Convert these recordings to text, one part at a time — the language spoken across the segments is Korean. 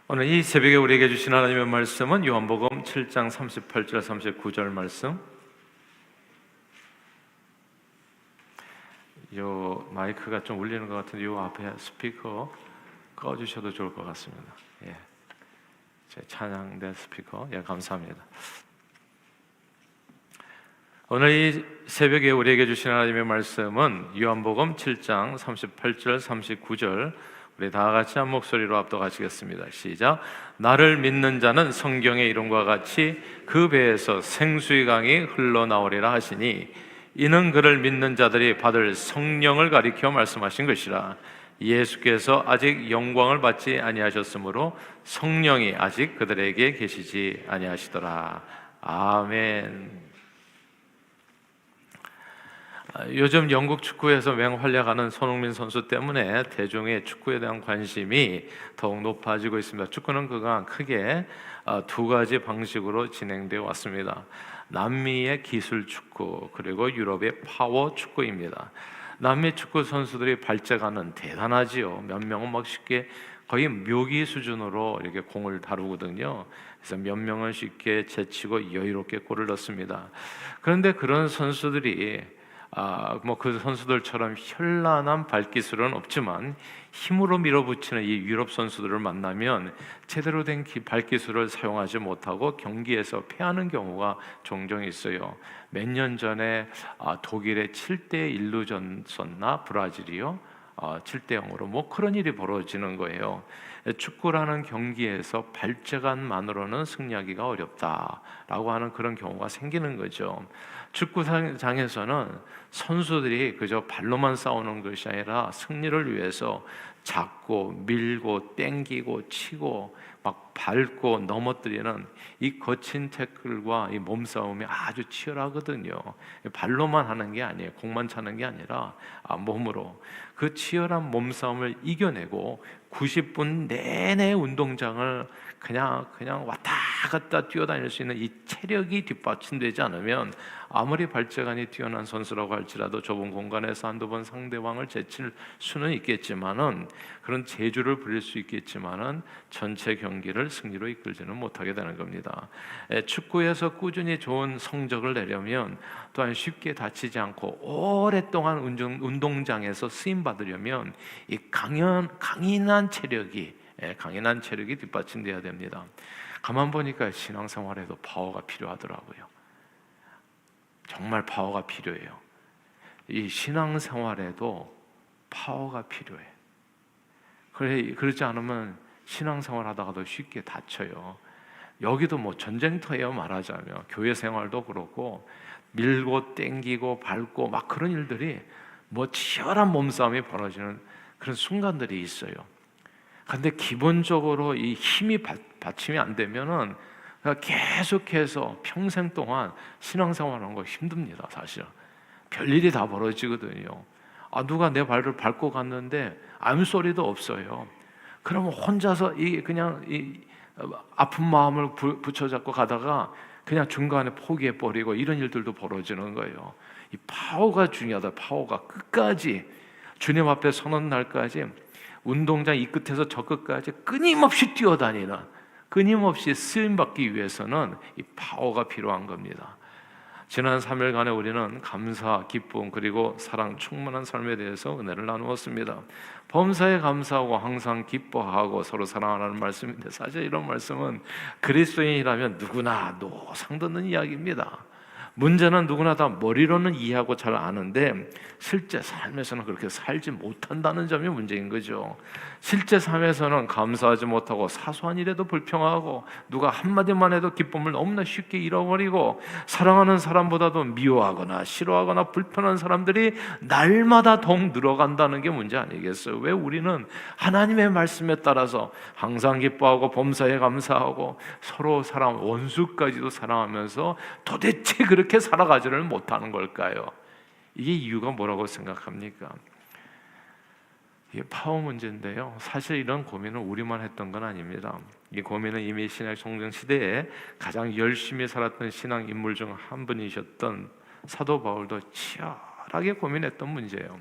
오늘 이 새벽에 우리에게 주신 하나님의 말씀은 요한복음 7장 38절 39절 말씀. 요 마이크가 좀 울리는 것 같은데 요 앞에 스피커 꺼주셔도 좋을 것 같습니다. 제 찬양된 스피커. 감사합니다. 오늘 이 새벽에 우리에게 주신 하나님의 말씀은 요한복음 7장 38절 39절 우리 다 같이 한 목소리로 압도하시겠습니다. 시작. 나를 믿는 자는 성경의 이름과 같이 그 배에서 생수의 강이 흘러나오리라 하시니 이는 그를 믿는 자들이 받을 성령을 가리켜 말씀하신 것이라. 예수께서 아직 영광을 받지 아니하셨으므로 성령이 아직 그들에게 계시지 아니하시더라. 아멘. 요즘 영국 축구에서 맹활약하는 손흥민 선수 때문에 대중의 축구에 대한 관심이 더욱 높아지고 있습니다. 축구는 그간 크게 두 가지 방식으로 진행되어 왔습니다. 남미의 기술 축구 그리고 유럽의 파워 축구입니다. 남미 축구 선수들이 발재가는 대단하지요. 몇 명은 막 쉽게 거의 묘기 수준으로 이렇게 공을 다루거든요. 그래서 몇 명은 쉽게 제치고 여유롭게 골을 넣습니다. 그런데 그런 선수들이 그 선수들처럼 현란한 발기술은 없지만 힘으로 밀어붙이는 이 유럽 선수들을 만나면 제대로 된 발기술을 사용하지 못하고 경기에서 패하는 경우가 종종 있어요. 몇 년 전에 독일의 7대1로 졌었나 브라질이요? 7대0으로 그런 일이 벌어지는 거예요. 축구라는 경기에서 발재간만으로는 승리하기가 어렵다라고 하는 그런 경우가 생기는 거죠. 축구장에서는 선수들이 그저 발로만 싸우는 것이 아니라 승리를 위해서 잡고 밀고 땡기고 치고 막 밟고 넘어뜨리는 이 거친 태클과 이 몸싸움이 아주 치열하거든요. 발로만 하는 게 아니에요. 공만 차는 게 아니라 몸으로 그 치열한 몸싸움을 이겨내고 90분 내내 운동장을 그냥 왔다 갔다 뛰어다닐 수 있는 이 체력이 뒷받침되지 않으면 아무리 발재간이 뛰어난 선수라고 할지라도 좁은 공간에서 한두 번 상대방을 제칠 수는 있겠지만은 그런 재주를 부릴 수 있겠지만은 전체 경기를 승리로 이끌지는 못하게 되는 겁니다. 축구에서 꾸준히 좋은 성적을 내려면 또한 쉽게 다치지 않고 오랫동안 운동장에서 쓰임 받으려면 이 강인한 체력이 뒷받침돼야 됩니다. 가만 보니까 신앙생활에도 파워가 필요하더라고요. 정말 파워가 필요해요. 이 신앙생활에도 파워가 필요해. 그렇지 않으면 신앙생활 하다가도 쉽게 다쳐요. 여기도 전쟁터예요. 말하자면 교회 생활도 그렇고 밀고 땡기고 밟고 막 그런 일들이 치열한 몸싸움이 벌어지는 그런 순간들이 있어요. 근데 기본적으로 이 힘이 받침이 안 되면은 계속해서 평생 동안 신앙생활하는 거 힘듭니다. 사실 별일이 다 벌어지거든요. 누가 내 발을 밟고 갔는데 아무 소리도 없어요. 그러면 혼자서 그냥 아픈 마음을 붙여잡고 가다가 그냥 중간에 포기해 버리고 이런 일들도 벌어지는 거예요. 이 파워가 중요하다. 파워가 끝까지 주님 앞에 서는 날까지 운동장 이 끝에서 저 끝까지 끊임없이 뛰어다니는, 끊임없이 쓰임받기 위해서는 이 파워가 필요한 겁니다. 지난 3일간에 우리는 감사, 기쁨 그리고 사랑 충만한 삶에 대해서 은혜를 나누었습니다. 범사에 감사하고 항상 기뻐하고 서로 사랑하라는 말씀인데 사실 이런 말씀은 그리스도인이라면 누구나 상듣는 이야기입니다. 문제는 누구나 다 머리로는 이해하고 잘 아는데 실제 삶에서는 그렇게 살지 못한다는 점이 문제인 거죠. 실제 삶에서는 감사하지 못하고 사소한 일에도 불평하고 누가 한마디만 해도 기쁨을 너무나 쉽게 잃어버리고 사랑하는 사람보다도 미워하거나 싫어하거나 불편한 사람들이 날마다 더욱 늘어간다는 게 문제 아니겠어요? 왜 우리는 하나님의 말씀에 따라서 항상 기뻐하고 범사에 감사하고 서로 원수까지도 사랑하면서 도대체 그렇게 살아가지를 못하는 걸까요? 이게 이유가 뭐라고 생각합니까? 이게 파워 문제인데요. 사실 이런 고민을 우리만 했던 건 아닙니다. 이 고민은 이미 신약 성경 시대에 가장 열심히 살았던 신앙 인물 중 한 분이셨던 사도 바울도 치열하게 고민했던 문제예요.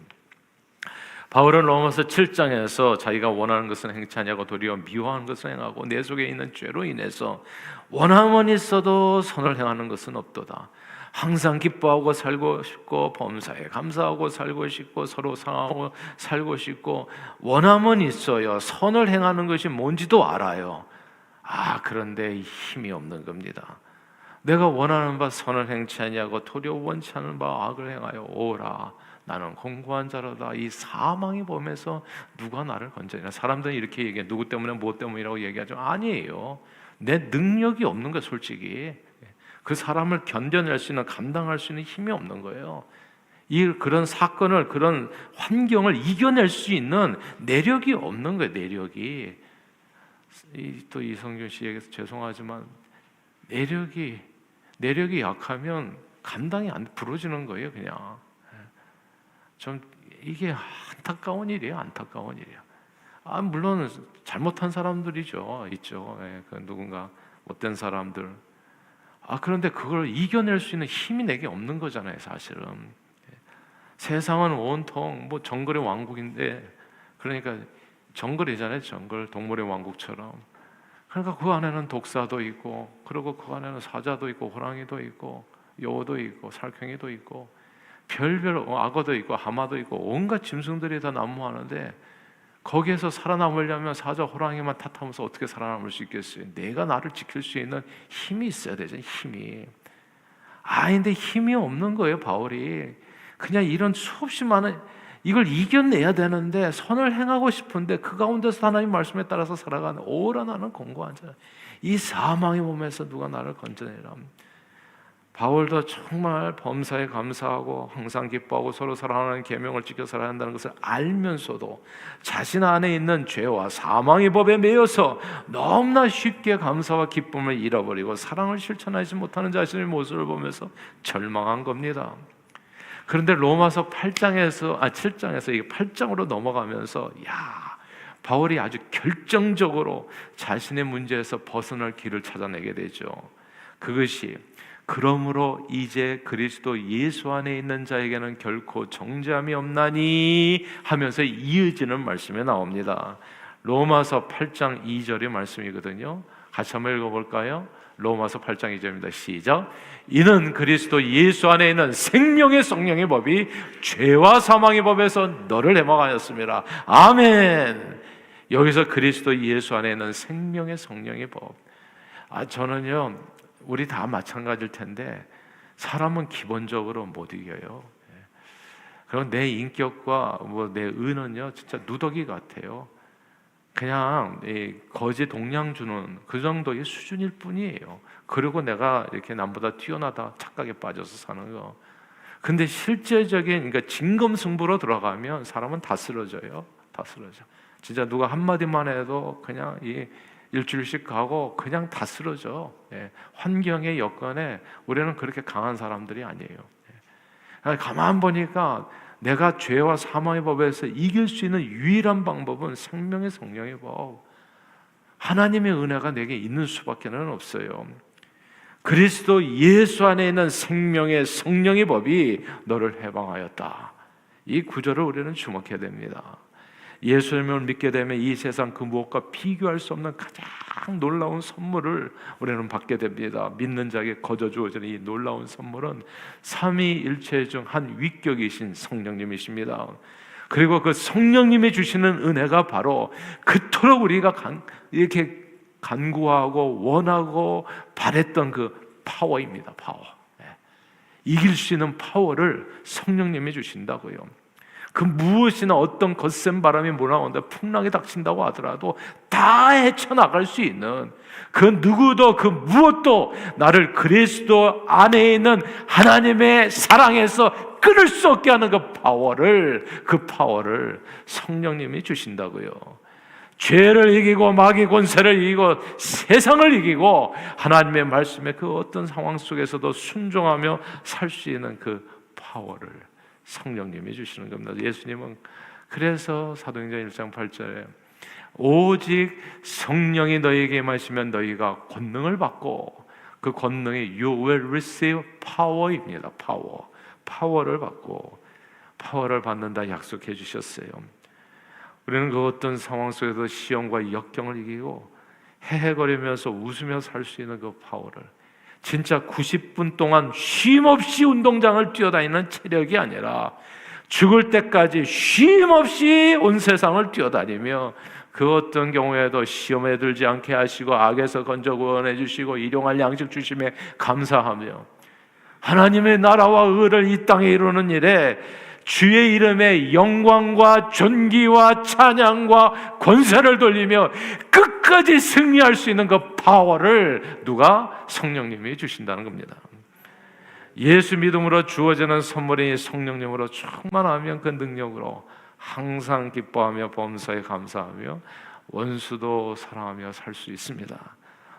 바울은 로마서 7장에서 자기가 원하는 것은 행치 아니하고 도리어 미워하는 것을 행하고 내 속에 있는 죄로 인해서 원함은 있어도 선을 행하는 것은 없도다. 항상 기뻐하고 살고 싶고 범사에 감사하고 살고 싶고 서로 상하고 살고 싶고 원함은 있어요. 선을 행하는 것이 뭔지도 알아요. 그런데 힘이 없는 겁니다. 내가 원하는 바 선을 행치 아니하고 도리어 원치 않은 바 악을 행하여 오라. 나는 공고한 자로다. 이 사망의 범에서 누가 나를 건져내나? 사람들은 이렇게 얘기해. 누구 때문에 뭐 때문이라고 얘기하죠. 아니에요. 내 능력이 없는 거예요. 솔직히 그 사람을 견뎌낼 수 있는, 감당할 수 있는 힘이 없는 거예요. 그런 사건을, 그런 환경을 이겨낼 수 있는 내력이 없는 거예요. 내력이. 또 이성균 씨에게서 죄송하지만 내력이 약하면 감당이 안 부러지는 거예요. 그냥 좀 이게 안타까운 일이에요. 안타까운 일이에요. 물론 잘못한 사람들이죠. 있죠. 그 누군가 못된 사람들. 그런데 그걸 이겨낼 수 있는 힘이 내게 없는 거잖아요. 사실은 세상은 온통 뭐 정글의 왕국인데, 그러니까 정글이잖아요. 정글, 동물의 왕국처럼. 그러니까 그 안에는 독사도 있고, 그리고 그 안에는 사자도 있고, 호랑이도 있고, 여우도 있고, 살쾡이도 있고, 별별 악어도 있고, 하마도 있고, 온갖 짐승들이 다 난무하는데 거기에서 살아남으려면 사자, 호랑이만 탓하면서 어떻게 살아남을 수 있겠어요? 내가 나를 지킬 수 있는 힘이 있어야 되잖아요. 힘이. 근데 힘이 없는 거예요. 바울이 그냥 이런 수없이 많은 이걸 이겨내야 되는데, 선을 행하고 싶은데 그 가운데서 하나님 말씀에 따라서 살아가는 오라 나는 공고한 자, 이 사망의 몸에서 누가 나를 건져내라. 바울도 정말 범사에 감사하고 항상 기뻐하고 서로 사랑하는 계명을 지켜 살아야 한다는 것을 알면서도 자신 안에 있는 죄와 사망의 법에 매여서 너무나 쉽게 감사와 기쁨을 잃어버리고 사랑을 실천하지 못하는 자신의 모습을 보면서 절망한 겁니다. 그런데 로마서 7장에서 이게 8장으로 넘어가면서 바울이 아주 결정적으로 자신의 문제에서 벗어날 길을 찾아내게 되죠. 그것이 그러므로 이제 그리스도 예수 안에 있는 자에게는 결코 정죄함이 없나니 하면서 이어지는 말씀이 나옵니다. 로마서 8장 2절의 말씀이거든요. 같이 한번 읽어볼까요? 로마서 8장 2절입니다. 시작. 이는 그리스도 예수 안에 있는 생명의 성령의 법이 죄와 사망의 법에서 너를 해방하였습니다. 아멘. 여기서 그리스도 예수 안에 있는 생명의 성령의 법. 저는요, 우리 다 마찬가지일 텐데 사람은 기본적으로 못 이겨요. 그리고 내 인격과 내 의는요, 진짜 누더기 같아요. 그냥 거지 동량 주는 그 정도의 수준일 뿐이에요. 그리고 내가 이렇게 남보다 뛰어나다 착각에 빠져서 사는 거. 근데 실제적인, 그러니까 진검승부로 들어가면 사람은 다 쓰러져요. 다 쓰러져. 진짜 누가 한마디만 해도 그냥 일주일씩 가고 그냥 다 쓰러져. 환경의 여건에 우리는 그렇게 강한 사람들이 아니에요. 가만 보니까 내가 죄와 사망의 법에서 이길 수 있는 유일한 방법은 생명의 성령의 법, 하나님의 은혜가 내게 있는 수밖에는 없어요. 그리스도 예수 안에 있는 생명의 성령의 법이 너를 해방하였다. 이 구절을 우리는 주목해야 됩니다. 예수님을 믿게 되면 이 세상 그 무엇과 비교할 수 없는 가장 놀라운 선물을 우리는 받게 됩니다. 믿는 자에게 거저 주어지는 이 놀라운 선물은 삼위일체 중 한 위격이신 성령님이십니다. 그리고 그 성령님이 주시는 은혜가 바로 그토록 우리가 이렇게 간구하고 원하고 바랬던 그 파워입니다. 파워. 이길 수 있는 파워를 성령님이 주신다고요. 그 무엇이나 어떤 거센 바람이 몰아온다, 풍랑이 닥친다고 하더라도 다 헤쳐나갈 수 있는, 그 누구도 그 무엇도 나를 그리스도 안에 있는 하나님의 사랑에서 끊을 수 없게 하는 그 파워를 성령님이 주신다고요. 죄를 이기고 마귀 권세를 이기고 세상을 이기고 하나님의 말씀에 그 어떤 상황 속에서도 순종하며 살 수 있는 그 파워를 성령님이 주시는 겁니다. 예수님은 그래서 사도행전 1장 8절에 오직 성령이 너희에게 임하시면 너희가 권능을 받고, 그 권능이 you will receive power입니다. 파워를 받고 파워를 받는다 약속해 주셨어요. 우리는 그 어떤 상황 속에서 시험과 역경을 이기고 헤헤거리면서 웃으며 살 수 있는 그 파워를, 진짜 90분 동안 쉼없이 운동장을 뛰어다니는 체력이 아니라 죽을 때까지 쉼없이 온 세상을 뛰어다니며 그 어떤 경우에도 시험에 들지 않게 하시고 악에서 건져 구원해 주시고 일용할 양식 주심에 감사하며 하나님의 나라와 의를 이 땅에 이루는 일에 주의 이름에 영광과 존귀와 찬양과 권세를 돌리며 끝까지 승리할 수 있는 그 파워를 누가? 성령님이 주신다는 겁니다. 예수 믿음으로 주어지는 선물이 성령님으로 충만하면 그 능력으로 항상 기뻐하며 범사에 감사하며 원수도 사랑하며 살 수 있습니다.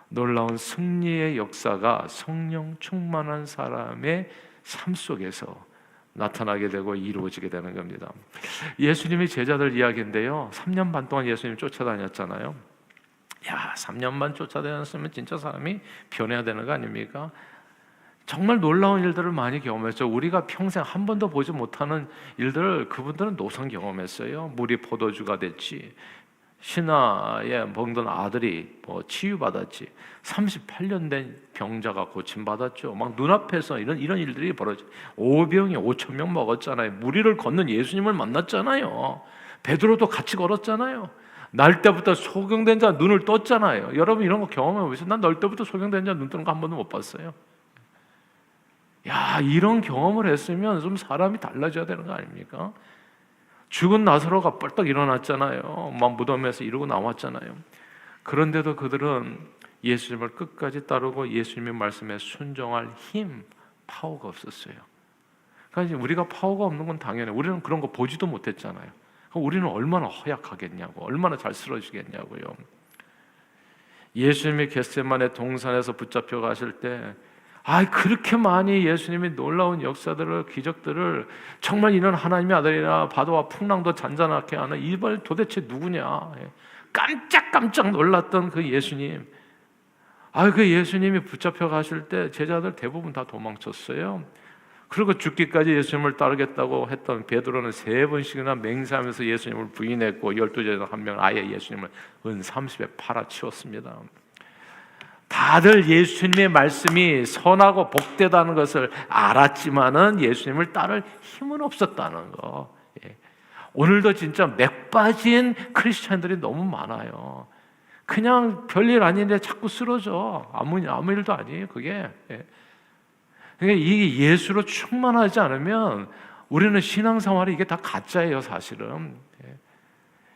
놀라운 승리의 역사가 성령 충만한 사람의 삶 속에서 나타나게 되고 이루어지게 되는 겁니다. 예수님이 제자들 이야기인데요, 3년 반 동안 예수님 쫓아다녔잖아요. 3년 반 쫓아다녔으면 진짜 사람이 변해야 되는 거 아닙니까? 정말 놀라운 일들을 많이 경험했죠. 우리가 평생 한 번도 보지 못하는 일들을 그분들은 노상 경험했어요. 물이 포도주가 됐지, 신하에 먹던 아들이 치유받았지, 38년 된 병자가 고침받았죠. 막 눈앞에서 이런 일들이 벌어져. 오병이 5천 명 먹었잖아요. 무리를 걷는 예수님을 만났잖아요. 베드로도 같이 걸었잖아요. 날 때부터 소경된 자 눈을 떴잖아요. 여러분 이런 거 경험해 보세요. 난 날 때부터 소경된 자 눈 뜨는 거 한 번도 못 봤어요. 이런 경험을 했으면 좀 사람이 달라져야 되는 거 아닙니까? 죽은 나사로가 뻘떡 일어났잖아요. 막 무덤에서 이러고 나왔잖아요. 그런데도 그들은 예수님을 끝까지 따르고 예수님의 말씀에 순종할 힘, 파워가 없었어요. 그러니까 우리가 파워가 없는 건 당연해. 우리는 그런 거 보지도 못했잖아요. 우리는 얼마나 허약하겠냐고, 얼마나 잘 쓰러지겠냐고요. 예수님이 겟세마네 동산에서 붙잡혀 가실 때 그렇게 많이 예수님이 놀라운 역사들을, 기적들을, 정말 이런 하나님의 아들이나 바다와 풍랑도 잔잔하게 하는 이번 도대체 누구냐, 깜짝 놀랐던 그 예수님. 그 예수님이 붙잡혀 가실 때 제자들 대부분 다 도망쳤어요. 그리고 죽기까지 예수님을 따르겠다고 했던 베드로는 3번씩이나 맹세하면서 예수님을 부인했고 12제자 한 명은 아예 예수님을 은 30에 팔아치웠습니다. 다들 예수님의 말씀이 선하고 복되다는 것을 알았지만은 예수님을 따를 힘은 없었다는 거. 오늘도 진짜 맥 빠진 크리스찬들이 너무 많아요. 그냥 별일 아닌데 자꾸 쓰러져. 아무 일도 아니에요, 그게. 그러니까 이게 예수로 충만하지 않으면 우리는 신앙생활이 이게 다 가짜예요, 사실은.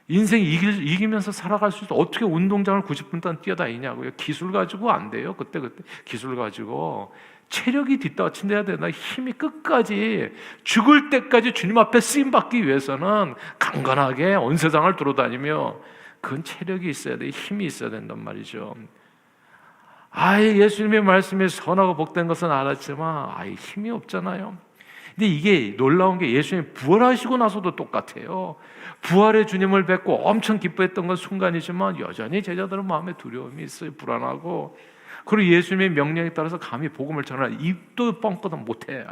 인생 이기면서 살아갈 수 있어. 어떻게 운동장을 90분 동안 뛰어다니냐고요. 기술 가지고 안 돼요. 그때 기술 가지고 체력이 뒷받침돼야 되나, 힘이 끝까지 죽을 때까지 주님 앞에 쓰임 받기 위해서는 강건하게 온 세상을 돌아다니며 그건 체력이 있어야 돼, 힘이 있어야 된단 말이죠. 예수님의 말씀이 선하고 복된 것은 알았지만 힘이 없잖아요. 근데 이게 놀라운 게 예수님 부활하시고 나서도 똑같아요. 부활의 주님을 뵙고 엄청 기뻐했던 건 순간이지만 여전히 제자들은 마음에 두려움이 있어요. 불안하고. 그리고 예수님의 명령에 따라서 감히 복음을 전하는 입도 뻥끗 못해.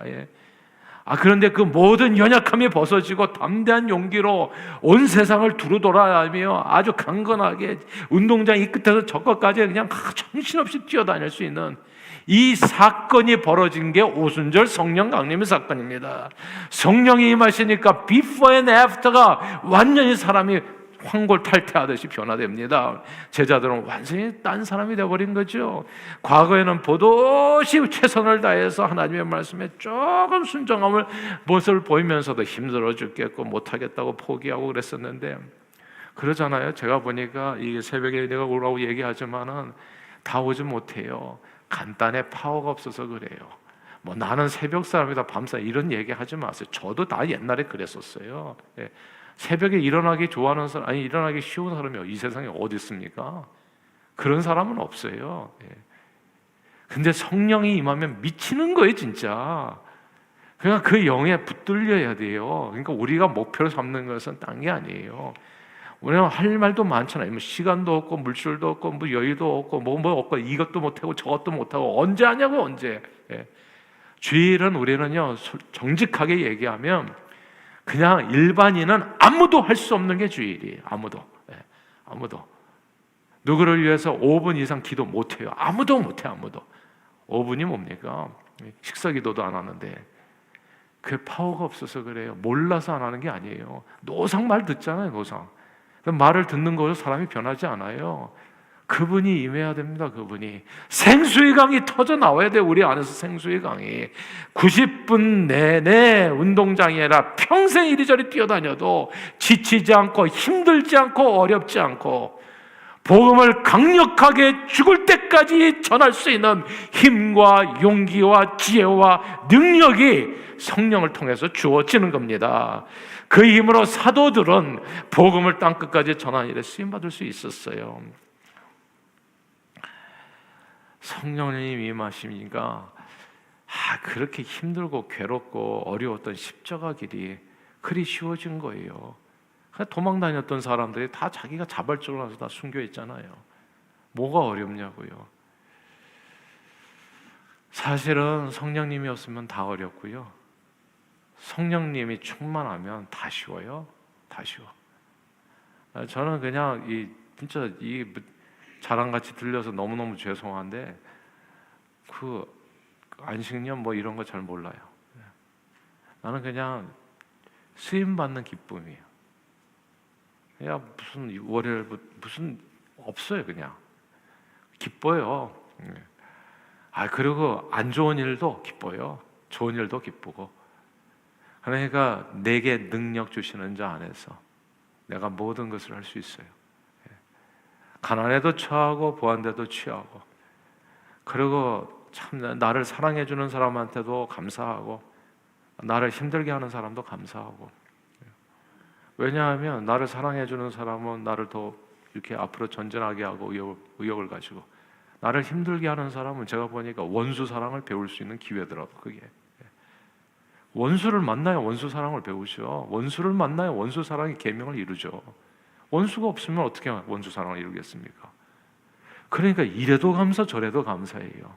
그런데 그 모든 연약함이 벗어지고 담대한 용기로 온 세상을 두루 돌아다니며 아주 강건하게 운동장 이 끝에서 저 끝까지 그냥 정신없이 뛰어다닐 수 있는 이 사건이 벌어진 게 오순절 성령 강림의 사건입니다. 성령이 임하시니까 before and after가 완전히 사람이 황골탈퇴하듯이 변화됩니다. 제자들은 완전히 딴 사람이 되어버린 거죠. 과거에는 보듯이 최선을 다해서 하나님의 말씀에 조금 순종함을 모습을 보이면서도 힘들어 죽겠고 못하겠다고 포기하고 그랬었는데, 그러잖아요. 제가 보니까 이게 새벽에 내가 오라고 얘기하지만은 다 오지 못해요. 간단해, 파워가 없어서 그래요. 나는 새벽 사람이다, 밤새 이런 얘기 하지 마세요. 저도 다 옛날에 그랬었어요. 새벽에 일어나기 좋아하는 사람, 일어나기 쉬운 사람이 이 세상에 어디 있습니까? 그런 사람은 없어요. 근데 성령이 임하면 미치는 거예요, 진짜. 그러니까 그 영에 붙들려야 돼요. 그러니까 우리가 목표로 삼는 것은 딴 게 아니에요. 우리는 할 말도 많잖아요. 시간도 없고 물질도 없고 여유도 없고 뭐 없고 이것도 못하고 저것도 못하고 언제 하냐고, 언제. 주일은 우리는요 정직하게 얘기하면 그냥 일반인은 아무도 할 수 없는 게 주일이에요. 아무도. 누구를 위해서 5분 이상 기도 못해요. 아무도 못해. 5분이 뭡니까? 식사기도도 안 하는데. 그 파워가 없어서 그래요. 몰라서 안 하는 게 아니에요. 노상 말 듣잖아요. 노상. 말을 듣는 거로 사람이 변하지 않아요. 그분이 임해야 됩니다. 그분이 생수의 강이 터져 나와야 돼요. 우리 안에서 생수의 강이 90분 내내 운동장이 아니라 평생 이리저리 뛰어다녀도 지치지 않고 힘들지 않고 어렵지 않고 복음을 강력하게 죽을 때까지 전할 수 있는 힘과 용기와 지혜와 능력이 성령을 통해서 주어지는 겁니다. 그 힘으로 사도들은 복음을 땅끝까지 전하는 일에 쓰임받을 수 있었어요. 성령님 임하시니까 그렇게 힘들고 괴롭고 어려웠던 십자가 길이 그리 쉬워진 거예요. 도망 다녔던 사람들이 다 자기가 자발적으로 나서 다 순교했잖아요. 뭐가 어렵냐고요. 사실은 성령님이었으면 다 어렵고요. 성령님이 충만하면 다 쉬워요. 다 쉬워. 저는 그냥 진짜 자랑같이 들려서 너무너무 죄송한데 그 안식년 뭐 이런 거 잘 몰라요. 나는 그냥 쓰임 받는 기쁨이에요. 야 무슨 월요일부터 무슨 없어요. 그냥 기뻐요. 그리고 안 좋은 일도 기뻐요. 좋은 일도 기쁘고. 그러니까 내게 능력 주시는 자 안에서 내가 모든 것을 할 수 있어요. 가난에도 처하고 보안데도 취하고, 그리고 참 나를 사랑해 주는 사람한테도 감사하고, 나를 힘들게 하는 사람도 감사하고. 왜냐하면 나를 사랑해 주는 사람은 나를 더 이렇게 앞으로 전진하게 하고 의욕을 가지고, 나를 힘들게 하는 사람은 제가 보니까 원수 사랑을 배울 수 있는 기회더라고. 그게 원수를 만나야 원수 사랑을 배우죠. 원수를 만나야 원수 사랑의 계명을 이루죠. 원수가 없으면 어떻게 원수 사랑을 이루겠습니까? 그러니까 이래도 감사 저래도 감사해요.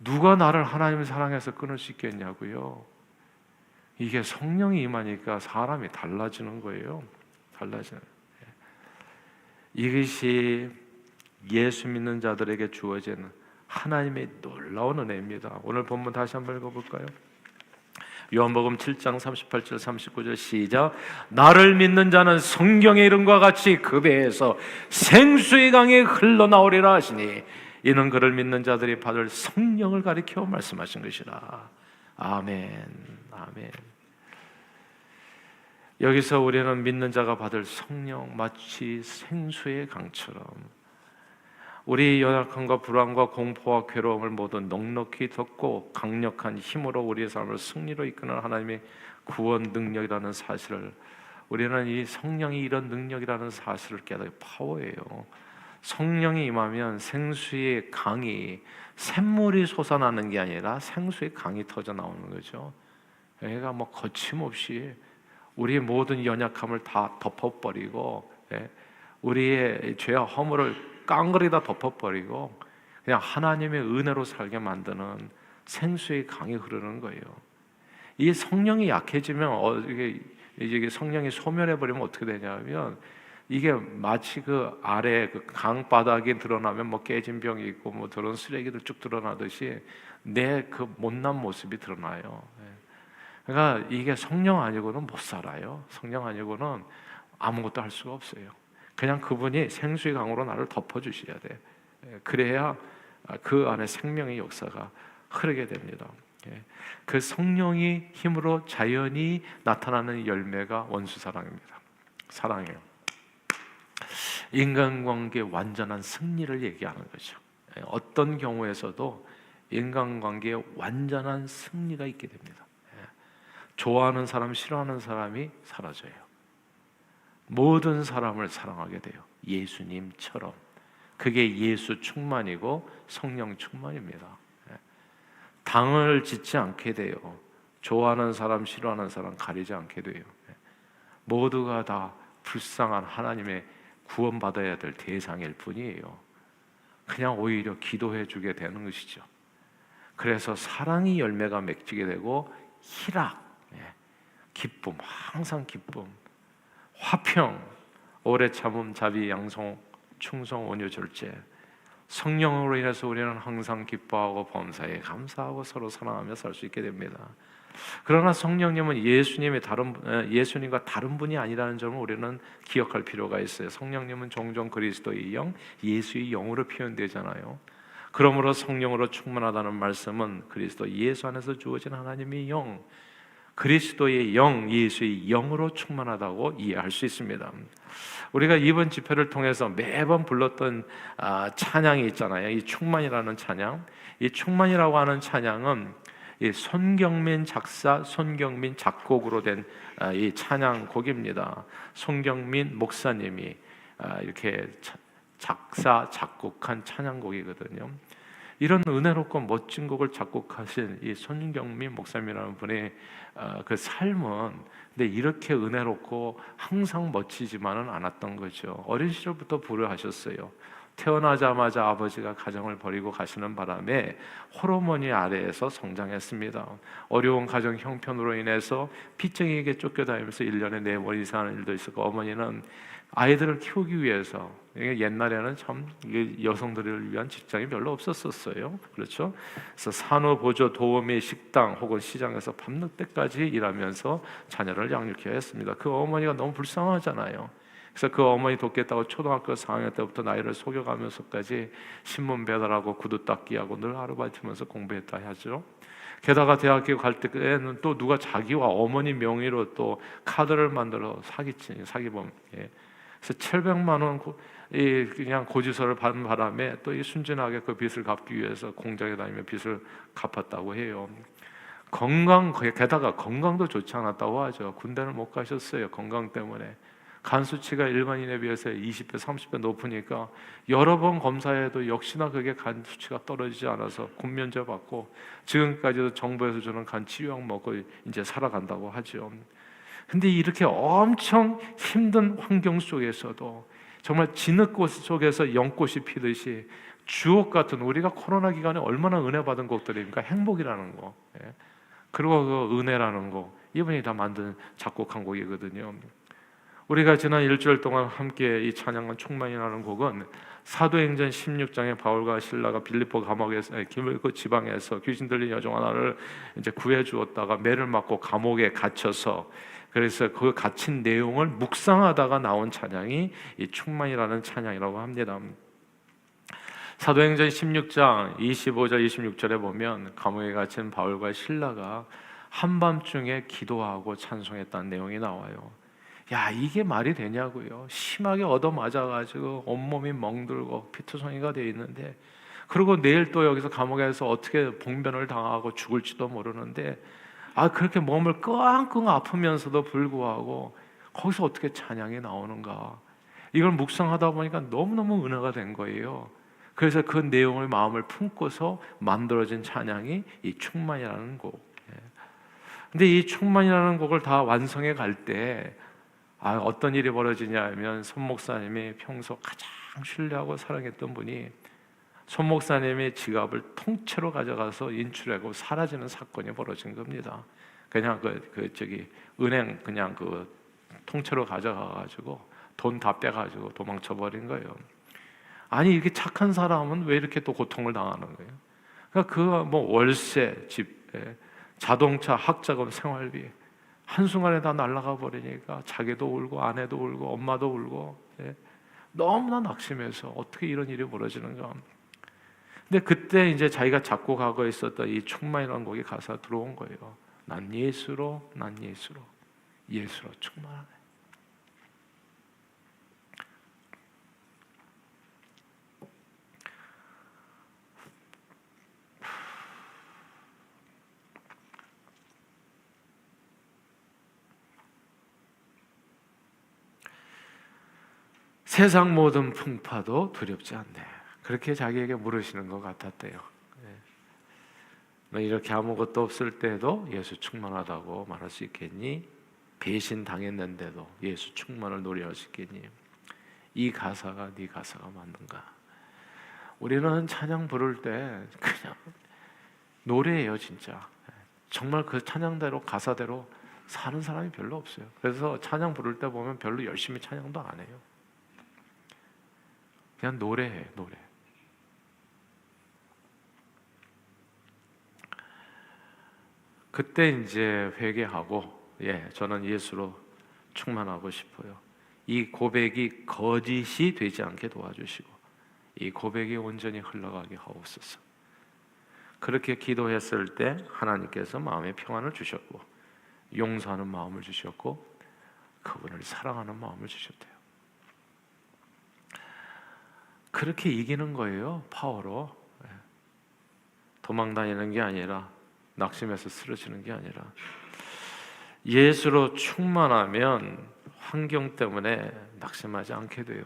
누가 나를 하나님의 사랑해서 끊을 수 있겠냐고요. 이게 성령이 임하니까 사람이 달라지는 거예요. 달라지는. 이것이 예수 믿는 자들에게 주어지는 하나님의 놀라운 은혜입니다. 오늘 본문 다시 한번 읽어볼까요? 요한복음 7장 38절 39절 시작. 나를 믿는 자는 성경의 이름과 같이 그 배에서 생수의 강이 흘러나오리라 하시니 이는 그를 믿는 자들이 받을 성령을 가리켜 말씀하신 것이라. 아멘. 아멘. 여기서 우리는 믿는 자가 받을 성령 마치 생수의 강처럼 우리 연약함과 불안과 공포와 괴로움을 모두 넉넉히 덮고 강력한 힘으로 우리의 삶을 승리로 이끄는 하나님의 구원 능력이라는 사실을, 우리는 이 성령이 이런 능력이라는 사실을 깨닫게 파워예요. 성령이 임하면 생수의 강이, 샘물이 솟아나는 게 아니라 생수의 강이 터져 나오는 거죠. 그러니까 뭐 거침없이 우리의 모든 연약함을 다 덮어버리고, 우리의 죄와 허물을 깡그리다 덮어버리고 그냥 하나님의 은혜로 살게 만드는 생수의 강이 흐르는 거예요. 이 성령이 약해지면 이게 성령이 소멸해버리면 어떻게 되냐면, 이게 마치 그 아래 그 강 바닥에 드러나면 뭐 깨진 병이 있고 뭐 더러운 쓰레기들 쭉 드러나듯이 내 그 못난 모습이 드러나요. 그러니까 이게 성령 아니고는 못 살아요. 성령 아니고는 아무것도 할 수가 없어요. 그냥 그분이 생수의 강으로 나를 덮어주셔야 돼. 그래야 그 안에 생명의 역사가 흐르게 됩니다. 그 성령의 힘으로 자연히 나타나는 열매가 원수 사랑입니다. 사랑이에요. 인간관계의 완전한 승리를 얘기하는 거죠. 어떤 경우에서도 인간관계에 완전한 승리가 있게 됩니다. 좋아하는 사람, 싫어하는 사람이 사라져요. 모든 사람을 사랑하게 돼요. 예수님처럼. 그게 예수 충만이고 성령 충만입니다. 당을 짓지 않게 돼요. 좋아하는 사람, 싫어하는 사람 가리지 않게 돼요. 모두가 다 불쌍한 하나님의 구원받아야 될 대상일 뿐이에요. 그냥 오히려 기도해 주게 되는 것이죠. 그래서 사랑의 열매가 맺히게 되고 희락, 기쁨, 항상 기쁨, 화평, 오래 참음, 자비, 양성, 충성, 온유, 절제. 성령으로 인해서 우리는 항상 기뻐하고 범사에 감사하고 서로 사랑하며 살 수 있게 됩니다. 그러나 성령님은 예수님과 다른 분이 아니라는 점을 우리는 기억할 필요가 있어요. 성령님은 종종 그리스도의 영, 예수의 영으로 표현되잖아요. 그러므로 성령으로 충만하다는 말씀은 그리스도 예수 안에서 주어진 하나님의 영, 그리스도의 영, 예수의 영으로 충만하다고 이해할 수 있습니다. 우리가 이번 집회를 통해서 매번 불렀던 찬양이 있잖아요. 이 충만이라는 찬양. 이 충만이라고 하는 찬양은 이 손경민 작사, 손경민 작곡으로 된 이 찬양곡입니다. 손경민 목사님이 이렇게 작사, 작곡한 찬양곡이거든요. 이런 은혜롭고 멋진 곡을 작곡하신 이 손경민 목사님이라는 분의 그 삶은 근데 이렇게 은혜롭고 항상 멋지지만은 않았던 거죠. 어린 시절부터 불효하셨어요. 태어나자마자 아버지가 가정을 버리고 가시는 바람에 호르몬이 아래에서 성장했습니다. 어려운 가정 형편으로 인해서 빚쟁이에게 쫓겨다니면서 1년에 4번 이상하는 일도 있었고, 어머니는 아이들을 키우기 위해서, 옛날에는 참 여성들을 위한 직장이 별로 없었어요. 그렇죠? 그래서 산후보조 도우미 식당 혹은 시장에서 밤늦게까지 일하면서 자녀를 양육해야 했습니다. 그 어머니가 너무 불쌍하잖아요. 그래서 그 어머니 돕겠다고 초등학교 4학년 때부터 나이를 속여가면서까지 신문 배달하고 구두 닦기하고 늘 아르바이트하면서 공부했다 하죠. 게다가 대학교 갈 때는 또 누가 자기와 어머니 명의로 또 카드를 만들어 사기범. 그래서 700만 원 그냥 고지서를 받은 바람에 또 이 순진하게 그 빚을 갚기 위해서 공장에 다니며 빚을 갚았다고 해요. 게다가 건강도 좋지 않았다고 하죠. 군대를 못 가셨어요. 건강 때문에. 간 수치가 일반인에 비해서 20배, 30배 높으니까 여러 번 검사해도 역시나 그게 간 수치가 떨어지지 않아서 군면제 받고 지금까지도 정부에서 주는 간 치료약 먹고 이제 살아간다고 하죠. 근데 이렇게 엄청 힘든 환경 속에서도 정말 진흙꽃 속에서 연꽃이 피듯이 주옥 같은, 우리가 코로나 기간에 얼마나 은혜 받은 곡들입니까? 행복이라는 거, 그리고 그 은혜라는 거, 이분이 다 만든 작곡한 곡이거든요. 우리가 지난 일주일 동안 함께 이 찬양한 충만이라는 곡은 사도행전 16장에 바울과 실라가 빌립보 그 지방에서 귀신 들린 여종 하나를 이제 구해 주었다가 매를 맞고 감옥에 갇혀서, 그래서 그 갇힌 내용을 묵상하다가 나온 찬양이 이 충만이라는 찬양이라고 합니다. 사도행전 16장 25절 26절에 보면 감옥에 갇힌 바울과 실라가 한밤중에 기도하고 찬송했다는 내용이 나와요. 야, 이게 말이 되냐고요. 심하게 얻어맞아가지고 온몸이 멍들고 피투성이가 돼 있는데, 그리고 내일 또 여기서 감옥에서 어떻게 봉변을 당하고 죽을지도 모르는데, 그렇게 몸을 끙끙 아프면서도 불구하고 거기서 어떻게 찬양이 나오는가, 이걸 묵상하다 보니까 너무너무 은혜가 된 거예요. 그래서 그 내용을 마음을 품고서 만들어진 찬양이 이 충만이라는 곡. 근데 이 충만이라는 곡을 다 완성해 갈때 어떤 일이 벌어지냐 하면, 손 목사님이 평소 가장 신뢰하고 사랑했던 분이 손 목사님의 지갑을 통째로 가져가서 인출하고 사라지는 사건이 벌어진 겁니다. 그냥 은행 그냥 그 통째로 가져가가지고 돈 다 빼가지고 도망쳐 버린 거예요. 아니, 이렇게 착한 사람은 왜 이렇게 또 고통을 당하는 거예요? 그러니까 그 월세, 집, 자동차, 학자금, 생활비 한순간에 다 날아가 버리니까 자기도 울고 아내도 울고 엄마도 울고, 너무나 낙심해서 어떻게 이런 일이 벌어지는가. 근데 그때 이제 자기가 작곡하고 있었던 이 충만이라는 곡이 가사 들어온 거예요. 난 예수로 충만하네. 세상 모든 풍파도 두렵지 않네. 그렇게 자기에게 물으시는 것 같았대요. 너 이렇게 아무것도 없을 때도 예수 충만하다고 말할 수 있겠니? 배신 당했는데도 예수 충만을 노래할 수 있겠니? 이 가사가 네 가사가 맞는가? 우리는 찬양 부를 때 그냥 노래예요, 진짜. 정말 그 찬양대로 가사대로 사는 사람이 별로 없어요. 그래서 찬양 부를 때 보면 별로 열심히 찬양도 안 해요. 그냥 노래해요, 노래. 그때 이제 회개하고, 저는 예수로 충만하고 싶어요. 이 고백이 거짓이 되지 않게 도와주시고, 이 고백이 온전히 흘러가게 하옵소서. 그렇게 기도했을 때 하나님께서 마음의 평안을 주셨고, 용서하는 마음을 주셨고, 그분을 사랑하는 마음을 주셨대요. 그렇게 이기는 거예요, 파워로. 도망다니는 게 아니라, 낙심해서 쓰러지는 게 아니라, 예수로 충만하면 환경 때문에 낙심하지 않게 돼요.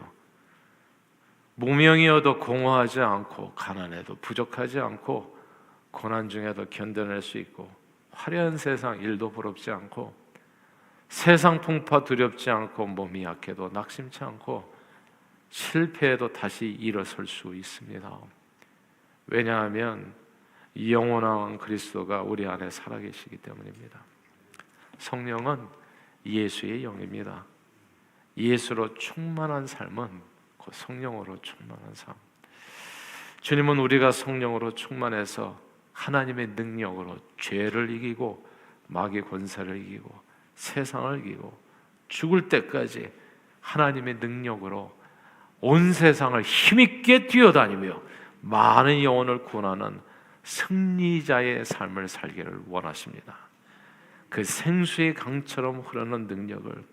무명이어도 공허하지 않고, 가난해도 부족하지 않고, 고난 중에도 견뎌낼 수 있고, 화려한 세상 일도 부럽지 않고, 세상 풍파 두렵지 않고, 몸이 약해도 낙심치 않고, 실패해도 다시 일어설 수 있습니다. 왜냐하면 영원한 그리스도가 우리 안에 살아계시기 때문입니다. 성령은 예수의 영입니다. 예수로 충만한 삶은 곧 성령으로 충만한 삶. 주님은 우리가 성령으로 충만해서 하나님의 능력으로 죄를 이기고, 마귀 권세를 이기고, 세상을 이기고, 죽을 때까지 하나님의 능력으로 온 세상을 힘있게 뛰어다니며 많은 영혼을 구원하는 승리자의 삶을 살기를 원하십니다. 그 생수의 강처럼 흐르는 능력을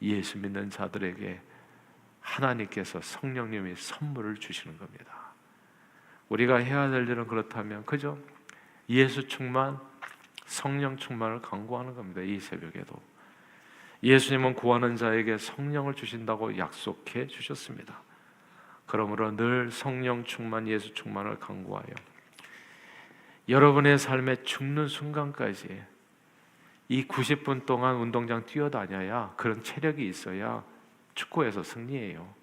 예수 믿는 자들에게 하나님께서, 성령님이 선물을 주시는 겁니다. 우리가 해야 될 일은 그렇다면 그죠? 예수 충만, 성령 충만을 간구하는 겁니다. 이 새벽에도 예수님은 구하는 자에게 성령을 주신다고 약속해 주셨습니다. 그러므로 늘 성령 충만, 예수 충만을 간구하여 여러분의 삶에 죽는 순간까지 이 90분 동안 운동장 뛰어다녀야, 그런 체력이 있어야 축구에서 승리해요.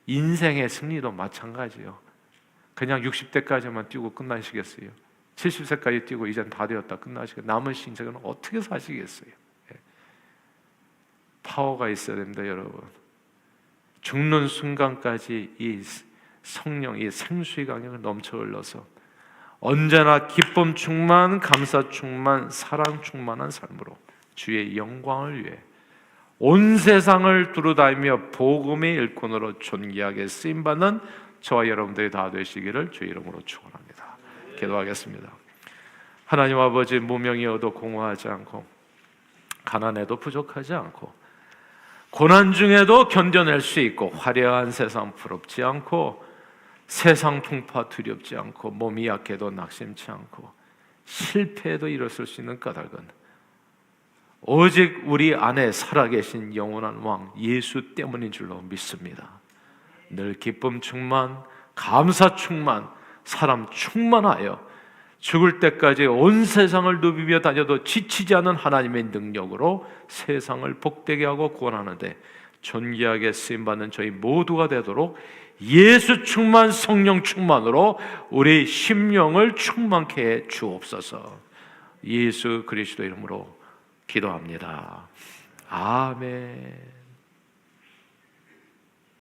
인생의 승리도 마찬가지예요. 그냥 60대까지만 뛰고 끝나시겠어요? 70세까지 뛰고 이젠 다 되었다 끝나시고 남은 인생은 어떻게 사시겠어요? 파워가 있어야 됩니다, 여러분. 죽는 순간까지 이 성령, 이 생수의 강력을 넘쳐 흘러서 언제나 기쁨 충만, 감사 충만, 사랑 충만한 삶으로 주의 영광을 위해 온 세상을 두루다니며 복음의 일꾼으로 존귀하게 쓰임받는 저와 여러분들이 다 되시기를 주의 이름으로 축원합니다. 기도하겠습니다. 하나님 아버지, 무명이어도 공허하지 않고, 가난해도 부족하지 않고, 고난 중에도 견뎌낼 수 있고, 화려한 세상 부럽지 않고, 세상 풍파 두렵지 않고, 몸이 약해도 낙심치 않고, 실패해도 일어설 수 있는 까닭은 오직 우리 안에 살아계신 영원한 왕 예수 때문인 줄로 믿습니다. 늘 기쁨 충만, 감사 충만, 사람 충만하여 죽을 때까지 온 세상을 누비며 다녀도 지치지 않은 하나님의 능력으로 세상을 복되게 하고 구원하는데 존귀하게 쓰임받는 저희 모두가 되도록 예수 충만, 성령 충만으로 우리 심령을 충만케 해 주옵소서. 예수 그리스도 이름으로 기도합니다. 아멘.